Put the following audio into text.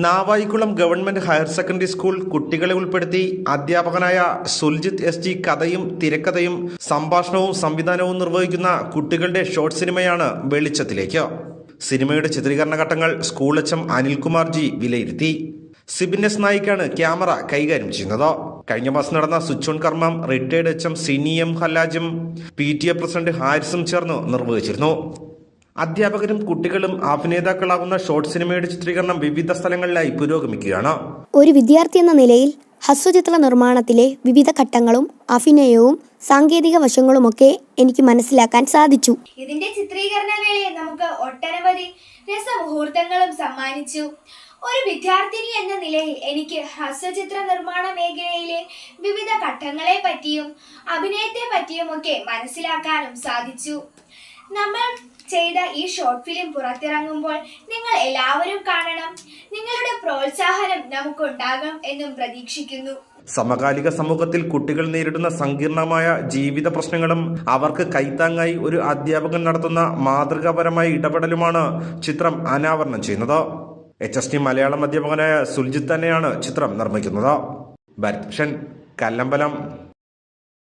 Navaikulam government higher secondary school കുട്ടികളെ ഉൾപ്പെടുത്തി അധ്യാപകനായ സുൽജിത്ത് SG കഥയും തിരക്കഥയും സംഭാഷണവും സംവിധാനവും നിർവഹിക്കുന്ന കുട്ടികളുടെ ഷോർട്ട് സിനിമയാണ് വെളിച്ചത്തിലേക്ക്. സിനിമയുടെ ചിത്രീകരണ ഘട്ടങ്ങൾ സ്കൂൾ HM അനിൽകുമാർ G വിലയിരുത്തി. സിബിൻ S നായിക്കാണ് ക്യാമറ കൈകാര്യം ചെയ്യുന്നത്. കഴിഞ്ഞ മാസം നടന്ന സ്വിച്ച് ഓൺ കർമ്മം റിട്ടയർഡ് HM സിനി M ഹല്ലാജും PTA പ്രസിഡന്റ് ഹാരിസും ചേർന്ന് നിർവഹിച്ചിരുന്നു. അധ്യാപകരും കുട്ടികളും അഭിനേതാക്കളാകുന്ന ഷോർട്ട് സിനിമയുടെ ചിത്രീകരണം വിവിധ സ്ഥലങ്ങളിലായി പുരോഗമിക്കുകയാണ്. ഒരു വിദ്യാർത്ഥി എന്ന നിലയിൽ ഹ്രസ്വചിത്ര നിർമ്മാണത്തിലെ വിവിധ ഘട്ടങ്ങളും അഭിനയവും സാങ്കേതിക വശങ്ങളുമൊക്കെ എനിക്ക് മനസ്സിലാക്കാൻ സാധിച്ചു. ഇതിന്റെ ചിത്രീകരണ വേളയിൽ നമുക്ക് ഒട്ടനവധി രസമുഹൂർത്തങ്ങളും സമ്മാനിച്ചു. ഒരു വിദ്യാർത്ഥിനി എന്ന നിലയിൽ എനിക്ക് ഹ്രസ്വചിത്ര നിർമ്മാണ മേഖലയിലെ വിവിധ ഘട്ടങ്ങളെ പറ്റിയും അഭിനയത്തെ പറ്റിയുമൊക്കെ മനസ്സിലാക്കാനും സാധിച്ചു. നമ്മൾ ചെയ്ത ഈ ഷോർട്ട് ഫിലിം പുറത്തിറങ്ങുമ്പോൾ നിങ്ങൾ എല്ലാവരും കാണണം. നിങ്ങളുടെ പ്രോത്സാഹനം നമുക്കുണ്ടാകും എന്നും പ്രതീക്ഷിക്കുന്നു. സമകാലിക സമൂഹത്തിൽ കുട്ടികൾ നേരിടുന്ന സങ്കീർണമായ ജീവിത പ്രശ്നങ്ങളും അവർക്ക് കൈത്താങ്ങായി ഒരു അധ്യാപകൻ നടത്തുന്ന മാതൃകാപരമായ ഇടപെടലുമാണ് ചിത്രം അനാവരണം ചെയ്യുന്നത്. HST മലയാളം അധ്യാപകനായ സുൽജിത്ത് തന്നെയാണ് ചിത്രം നിർമ്മിക്കുന്നത്. ഭരത് ഭൂഷൺ, കല്ലമ്പലം.